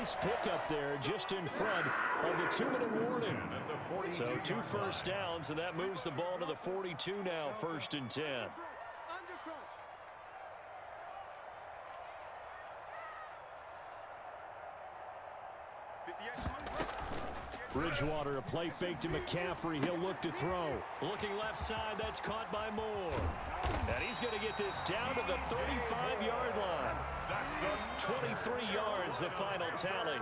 nice pickup there just in front of the 2-minute warning. So 2 first downs, and that moves the ball to the 42 now, 1st and 10. Bridgewater, a play fake to McCaffrey. He'll look to throw. Looking left side, that's caught by Moore. And he's going to get this down to the 35-yard line. 23 yards, the final tally.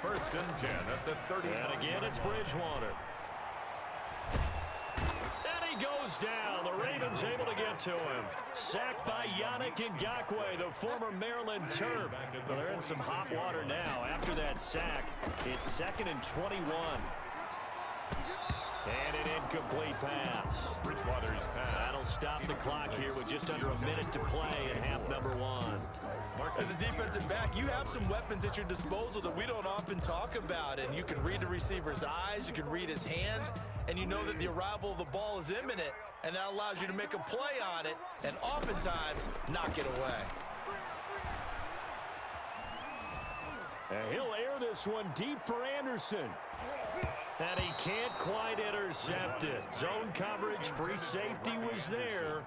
1st and 10 at the 30. And again, it's Bridgewater. And he goes down. The Ravens able to get to him. Sacked by Yannick Ngakoue, the former Maryland Terp. Well, they're in some hot water now. After that sack, it's 2nd and 21. And an incomplete pass. Bridgewater's pass. That'll stop the clock here with just under a minute to play in half number 1. As a defensive back, you have some weapons at your disposal that we don't often talk about. And you can read the receiver's eyes, you can read his hands, and you know that the arrival of the ball is imminent. And that allows you to make a play on it and oftentimes knock it away. And he'll air this one deep for Anderson. And he can't quite intercept it. Zone coverage, free safety was there.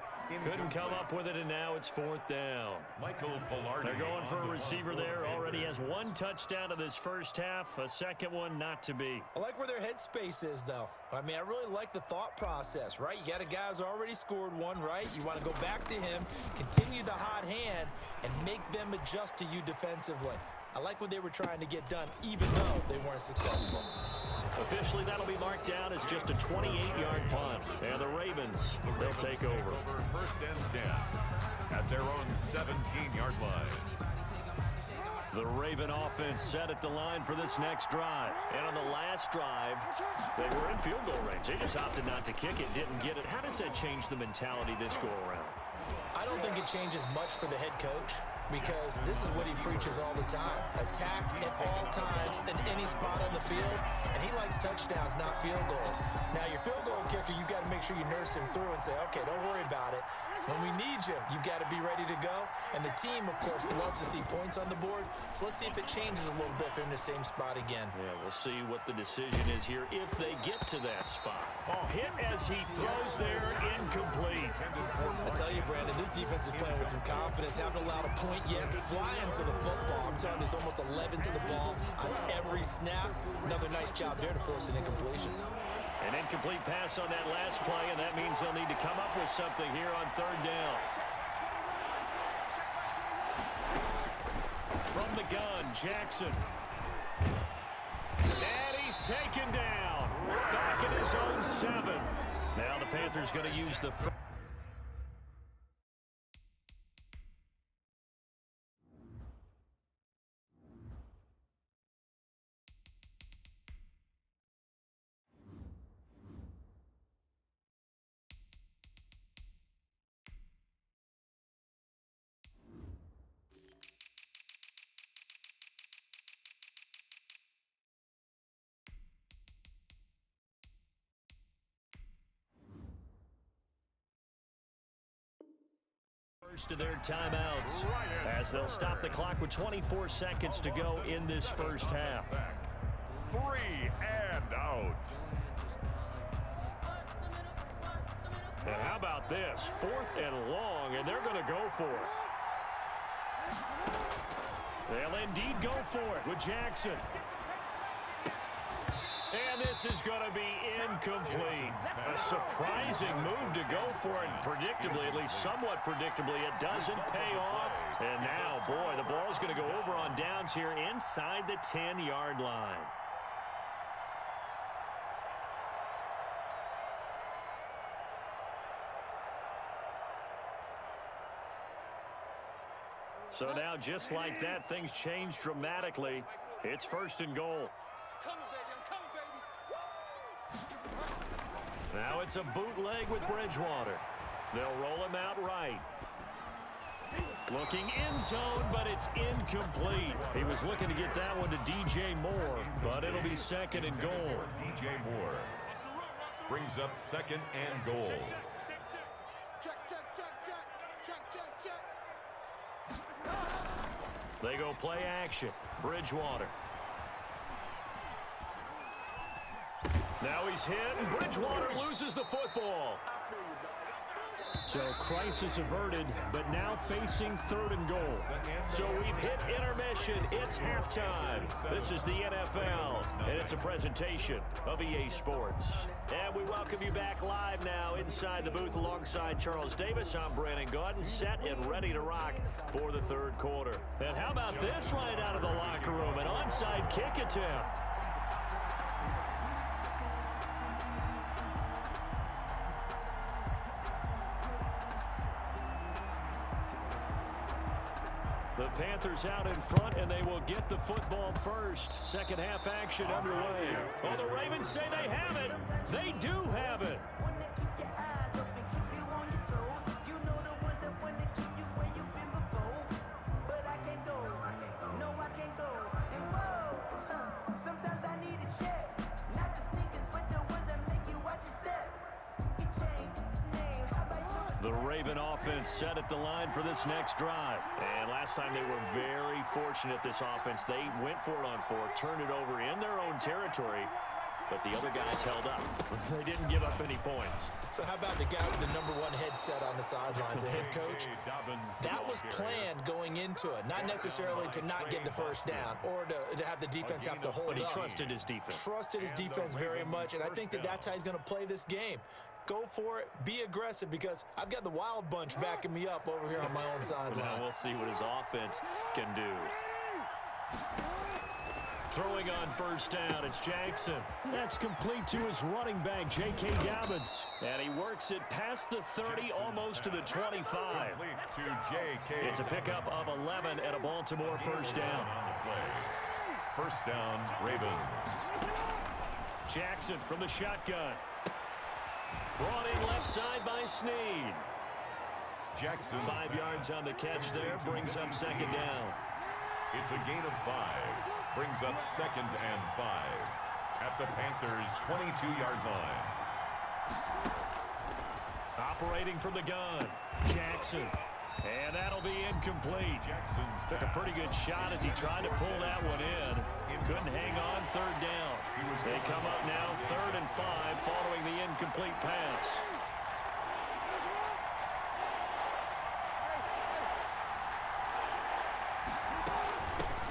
Couldn't come up with it, and now it's 4th down. They're going for a receiver there. Already has 1 touchdown in this first half. A second one not to be. I like where their headspace is, though. I mean, I really like the thought process, right? You got a guy who's already scored 1, right? You want to go back to him, continue the hot hand, and make them adjust to you defensively. I like what they were trying to get done, even though they weren't successful. Officially, that'll be marked down as just a 28-yard punt. And the Ravens, they'll take over. 1st and 10 at their own 17-yard line. The Raven offense set at the line for this next drive. And on the last drive, they were in field goal range. They just opted not to kick it, didn't get it. How does that change the mentality this go-around? I don't think it changes much for the head coach, because this is what he preaches all the time. Attack at all times in any spot on the field, and he likes touchdowns, not field goals. Now, your field goal kicker, you got to make sure you nurse him through and say, okay, don't worry about it. When we need you, you've got to be ready to go. And the team, of course, loves to see points on the board. So let's see if it changes a little bit if they're in the same spot again. Yeah, we'll see what the decision is here if they get to that spot. Ball hit as he throws there, incomplete. I tell you, Brandon, this defense is playing with some confidence. Haven't allowed a point yet. Flying to the football. I'm telling you, there's almost 11 to the ball on every snap. Another nice job there to force an incompletion. An incomplete pass on that last play, and that means they'll need to come up with something here on 3rd down. From the gun, Jackson. And he's taken down. Back in his own 7. Now the Panthers going to use the first. First of their timeouts as they'll stop the clock with 24 seconds to go in this first half. 3 and out. And how about this? 4th and long, and they're going to go for it. They'll indeed go for it with Jackson. And this is going to be incomplete. A surprising move to go for it. Predictably, at least somewhat predictably, it doesn't pay off. And now, boy, the ball's going to go over on downs here inside the 10-yard line. So now, just like that, things change dramatically. It's 1st and goal. Now it's a bootleg with Bridgewater. They'll roll him out right. Looking end zone, but it's incomplete. He was looking to get that one to DJ Moore, but it'll be 2nd and goal. DJ Moore brings up 2nd and goal. They go play action. Bridgewater. Now he's hit, and Bridgewater loses the football. So crisis averted, but now facing 3rd and goal. So we've hit intermission. It's halftime. This is the NFL, and it's a presentation of EA Sports. And we welcome you back live now inside the booth alongside Charles Davis. I'm Brandon Gordon, set and ready to rock for the 3rd quarter. And how about this right out of the locker room? An onside kick attempt. The Panthers out in front, and they will get the football first. Second half action underway. Oh, the Ravens say they have it. They do have it. The Raven offense set at the line for this next drive. And last time they were very fortunate, this offense. They went for it on 4, turned it over in their own territory, but the other guys held up. They didn't give up any points. So how about the guy with the #1 headset on the sidelines, the head coach? That was planned going into it, not necessarily to not get the first down or to have the defense have to hold up. But he trusted his defense. Trusted his defense very much, and I think that's how he's going to play this game. Go for it. Be aggressive, because I've got the Wild Bunch backing me up over here on my own sideline. Now we'll see what his offense can do. Throwing on first down, it's Jackson. That's complete to his running back, J.K. Dobbins. And he works it past the 30, almost to the 25. It's a pickup of 11 and a Baltimore first down. First down, Ravens. Jackson from the shotgun. Brought in left side by Snead. Jackson. 5 yards on the catch there, brings up second down. It's a gain of 5. Brings up 2nd and 5. At the Panthers' 22-yard line. Operating from the gun, Jackson. And that'll be incomplete. Jackson's took a pretty good shot as he tried to pull that one in. Couldn't hang on, 3rd down. They come up now 3rd and 5 following the incomplete pass.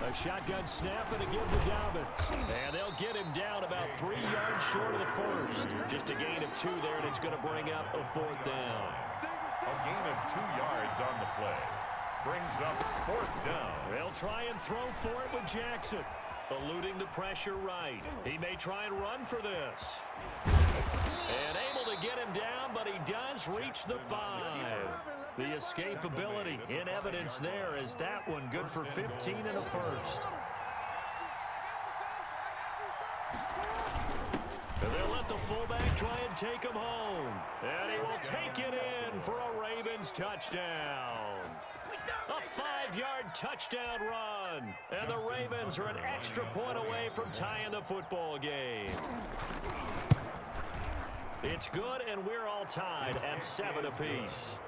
A shotgun snap and a give to Dobbins. And they'll get him down about 3 yards short of the first. Just a gain of 2 there, and it's going to bring up a 4th down. A gain of 2 yards on the play. Brings up 4th down. They'll try and throw for it with Jackson. Eluding the pressure right. He may try and run for this. And able to get him down, but he does reach the 5. The escapability in evidence there is that one good for 15 and a first. And they'll let the fullback try and take him home. And he will take it in for a Ravens touchdown. A 5-yard touchdown run. And the Ravens are an extra point away from tying the football game. It's good, and we're all tied at 7 apiece.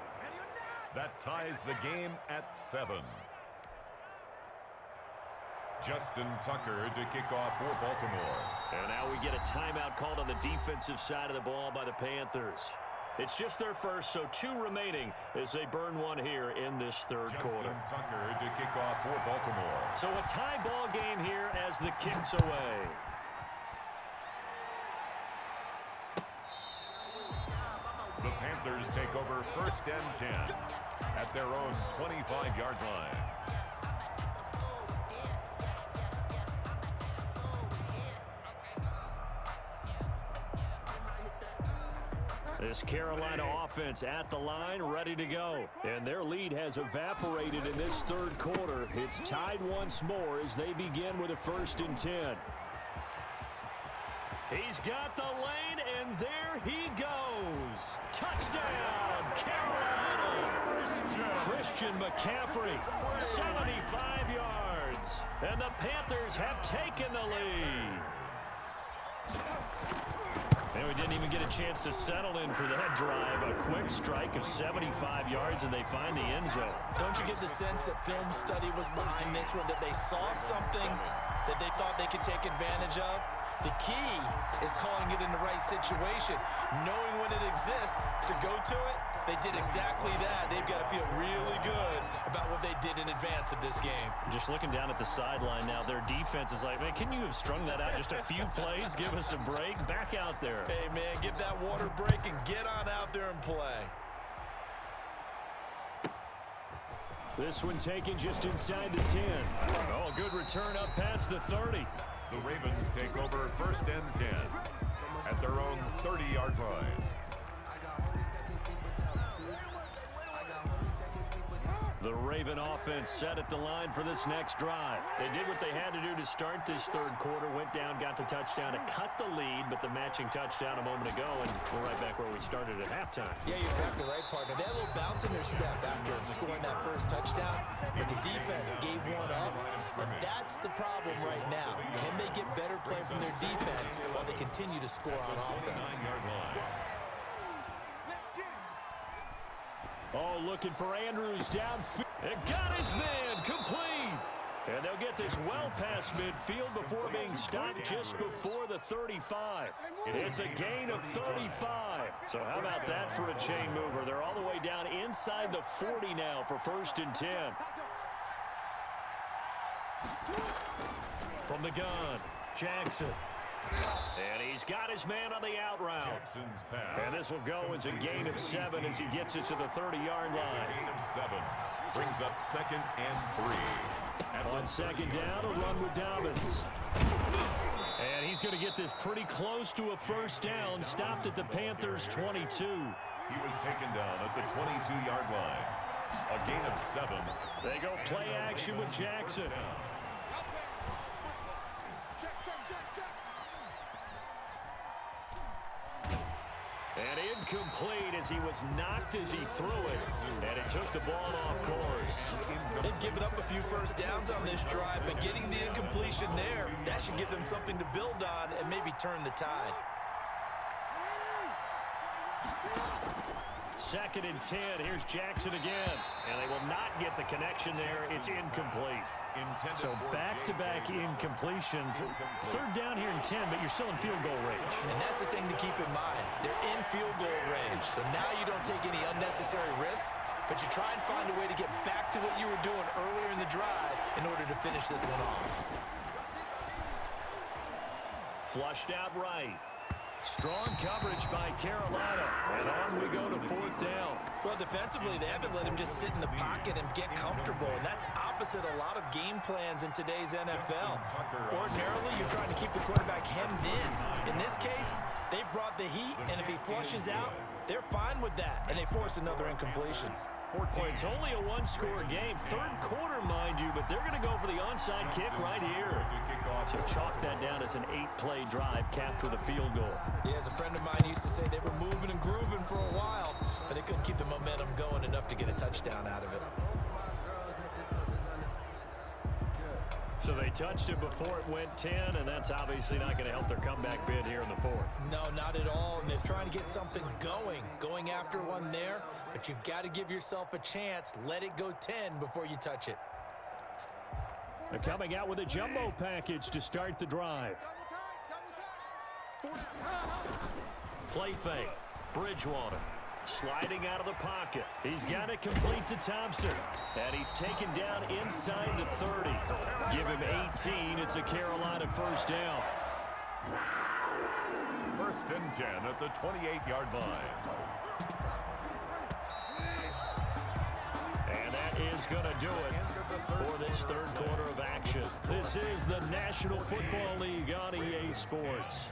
That ties the game at 7. Justin Tucker to kick off for Baltimore. And now we get a timeout called on the defensive side of the ball by the Panthers. It's just their first, so 2 remaining as they burn one here in this 3rd quarter. Justin Tucker to kick off for Baltimore. So a tie ball game here as the kick's away. The Panthers take over 1st and 10 at their own 25-yard line. This Carolina offense at the line, ready to go. And their lead has evaporated in this 3rd quarter. It's tied once more as they begin with a 1st and 10. He's got the lane, and there he goes. Touchdown, Carolina. Christian McCaffrey, 75 yards. And the Panthers have taken the lead. And we didn't even get a chance to settle in for that drive. A quick strike of 75 yards, and they find the end zone. Don't you get the sense that film study was behind this one, that they saw something that they thought they could take advantage of? The key is calling it in the right situation, knowing when it exists to go to it. They did exactly that. They've got to feel really good about what they did in advance of this game. Just looking down at the sideline now, their defense is like, man, can you have strung that out just a few plays? Give us a break. Back out there. Hey, man, give that water break and get on out there and play. This one taken just inside the 10. Oh, good return up past the 30. The Ravens take over 1st and 10 at their own 30-yard line. The Raven offense set at the line for this next drive. They did what they had to do to start this third quarter, went down, got the touchdown to cut the lead, but the matching touchdown a moment ago, and we're right back where we started at halftime. Yeah, you're exactly right, partner. They had a little bounce in their step after scoring that first touchdown, but the defense gave one up, and that's the problem right now. Can they get better play from their defense while they continue to score on offense? Oh, looking for Andrews downfield. It got his man complete. And they'll get this well past midfield before being stopped just before the 35. It's a gain of 35. So how about that for a chain mover? They're all the way down inside the 40 now for 1st and 10. From the gun, Jackson. And he's got his man on the out route. And this will go as a gain of 7 as he gets it to the 30-yard line. Gain of 7 brings up 2nd and 3. On 2nd down, a run with Dobbins. And he's going to get this pretty close to a 1st down, stopped at the Panthers' 22. He was taken down at the 22-yard line. A gain of 7. They go play action with Jackson. And incomplete as he was knocked as he threw it. And it took the ball off course. They've given up a few 1st downs on this drive, but getting the incompletion there, that should give them something to build on and maybe turn the tide. 2nd and 10. Here's Jackson again. And they will not get the connection there. It's incomplete. So back-to-back incompletions. 3rd down here and 10, but you're still in field goal range. And that's the thing to keep in mind. They're in field goal range. So now you don't take any unnecessary risks, but you try and find a way to get back to what you were doing earlier in the drive in order to finish this one off. Flushed out right. Strong coverage by Carolina. And on we go to 4th down. Well, defensively, they haven't let him just sit in the pocket and get comfortable, and that's opposite a lot of game plans in today's NFL. Ordinarily, you're trying to keep the quarterback hemmed in. In this case, they brought the heat, and if he flushes out, they're fine with that, and they force another incompletion. Well, it's only a one-score game. 3rd quarter, mind you, but they're going to go for the onside kick right here. So chalk that down as an 8-play drive capped with a field goal. Yeah, as a friend of mine used to say, they were moving and grooving for a while, but they couldn't keep the momentum going enough to get a touchdown out of it. So they touched it before it went 10, and that's obviously not going to help their comeback bid here in the 4th. No, not at all, and they're trying to get something going after one there, but you've got to give yourself a chance. Let it go 10 before you touch it. They're coming out with a jumbo package to start the drive. Play fake. Bridgewater sliding out of the pocket. He's got it complete to Thompson. And he's taken down inside the 30. Give him 18. It's a Carolina 1st down. 1st and 10 at the 28-yard line. And that is going to do it for this 3rd quarter of action. This is the National Football League on EA Sports.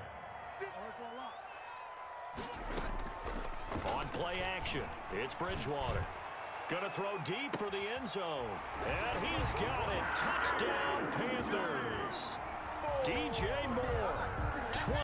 On play action, it's Bridgewater. Gonna throw deep for the end zone. And he's got it. Touchdown, Panthers. DJ Moore.